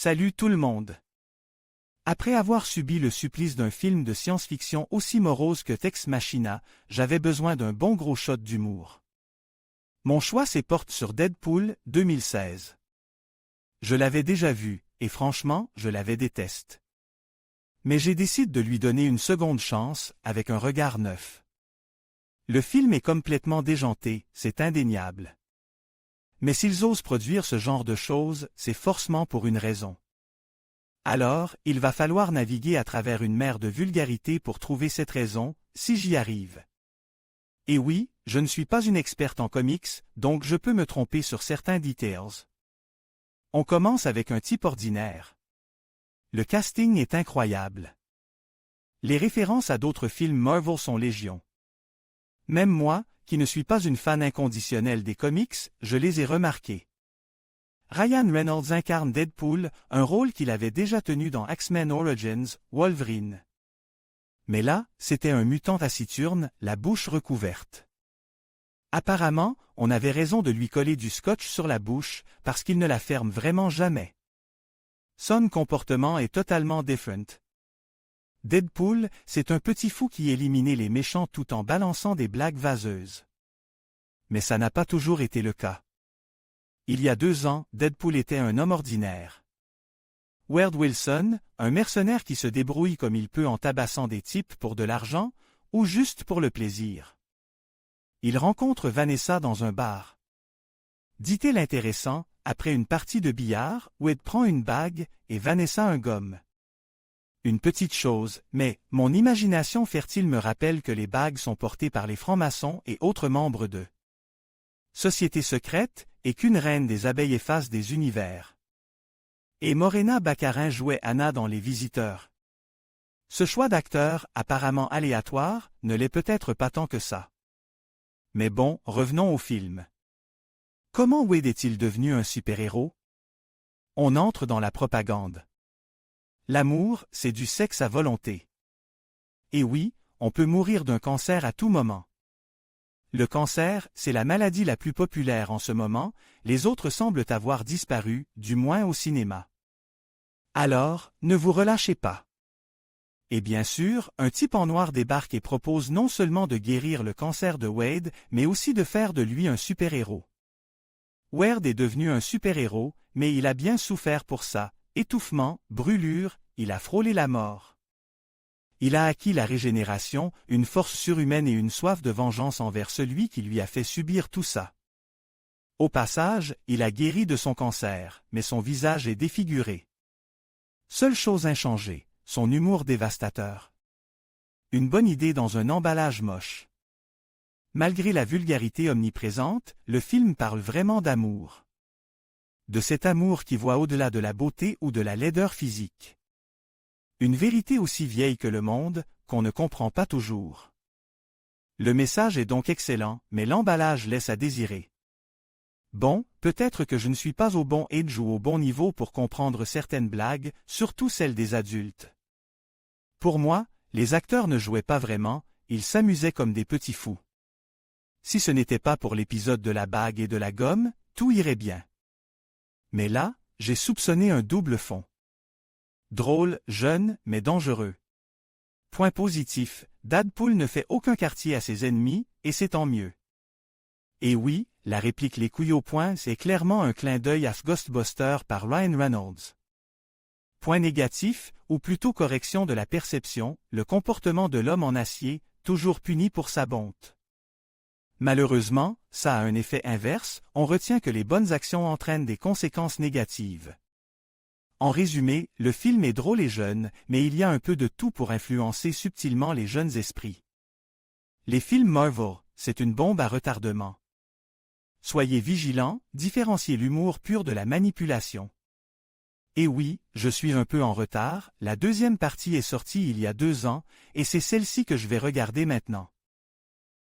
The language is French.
Salut tout le monde. Après avoir subi le supplice d'un film de science-fiction aussi morose que Tex Machina, j'avais besoin d'un bon gros shot d'humour. Mon choix se porte sur Deadpool 2016. Je l'avais déjà vu, et franchement, je l'avais déteste. Mais j'ai décidé de lui donner une seconde chance, avec un regard neuf. Le film est complètement déjanté, c'est indéniable. Mais s'ils osent produire ce genre de choses, c'est forcément pour une raison. Alors, il va falloir naviguer à travers une mer de vulgarité pour trouver cette raison, si j'y arrive. Et oui, je ne suis pas une experte en comics, donc je peux me tromper sur certains details. On commence avec un type ordinaire. Le casting est incroyable. Les références à d'autres films Marvel sont légion. Même moi, qui ne suis pas une fan inconditionnelle des comics, je les ai remarqués. Ryan Reynolds incarne Deadpool, un rôle qu'il avait déjà tenu dans X-Men Origins, Wolverine. Mais là, c'était un mutant taciturne, la bouche recouverte. Apparemment, on avait raison de lui coller du scotch sur la bouche, parce qu'il ne la ferme vraiment jamais. Son comportement est totalement different. Deadpool, c'est un petit fou qui éliminait les méchants tout en balançant des blagues vaseuses. Mais ça n'a pas toujours été le cas. Il y a 2 ans, Deadpool était un homme ordinaire. Wade Wilson, un mercenaire qui se débrouille comme il peut en tabassant des types pour de l'argent, ou juste pour le plaisir. Il rencontre Vanessa dans un bar. Dit-il intéressant, après une partie de billard, Wade prend une bague, et Vanessa un gomme. Une petite chose, mais mon imagination fertile me rappelle que les bagues sont portées par les francs-maçons et autres membres de Société secrète, et qu'une reine des abeilles efface des univers. Et Morena Baccarin jouait Anna dans Les Visiteurs. Ce choix d'acteur, apparemment aléatoire, ne l'est peut-être pas tant que ça. Mais bon, revenons au film. Comment Wade est-il devenu un super-héros? On entre dans la propagande. L'amour, c'est du sexe à volonté. Et oui, on peut mourir d'un cancer à tout moment. Le cancer, c'est la maladie la plus populaire en ce moment, les autres semblent avoir disparu, du moins au cinéma. Alors, ne vous relâchez pas. Et bien sûr, un type en noir débarque et propose non seulement de guérir le cancer de Wade, mais aussi de faire de lui un super-héros. Wade est devenu un super-héros, mais il a bien souffert pour ça, étouffement, brûlure, il a frôlé la mort. Il a acquis la régénération, une force surhumaine et une soif de vengeance envers celui qui lui a fait subir tout ça. Au passage, il a guéri de son cancer, mais son visage est défiguré. Seule chose inchangée, son humour dévastateur. Une bonne idée dans un emballage moche. Malgré la vulgarité omniprésente, le film parle vraiment d'amour. De cet amour qui voit au-delà de la beauté ou de la laideur physique. Une vérité aussi vieille que le monde, qu'on ne comprend pas toujours. Le message est donc excellent, mais l'emballage laisse à désirer. Bon, peut-être que je ne suis pas au bon âge ou au bon niveau pour comprendre certaines blagues, surtout celles des adultes. Pour moi, les acteurs ne jouaient pas vraiment, ils s'amusaient comme des petits fous. Si ce n'était pas pour l'épisode de la bague et de la gomme, tout irait bien. Mais là, j'ai soupçonné un double fond. Drôle, jeune, mais dangereux. Point positif, Deadpool ne fait aucun quartier à ses ennemis, et c'est tant mieux. Et oui, la réplique Les couilles au poing, c'est clairement un clin d'œil à Ghostbusters par Ryan Reynolds. Point négatif, ou plutôt correction de la perception, le comportement de l'homme en acier, toujours puni pour sa bonté. Malheureusement, ça a un effet inverse, on retient que les bonnes actions entraînent des conséquences négatives. En résumé, le film est drôle et jeune, mais il y a un peu de tout pour influencer subtilement les jeunes esprits. Les films Marvel, c'est une bombe à retardement. Soyez vigilants, différenciez l'humour pur de la manipulation. Et oui, je suis un peu en retard, la deuxième partie est sortie il y a 2 ans, et c'est celle-ci que je vais regarder maintenant.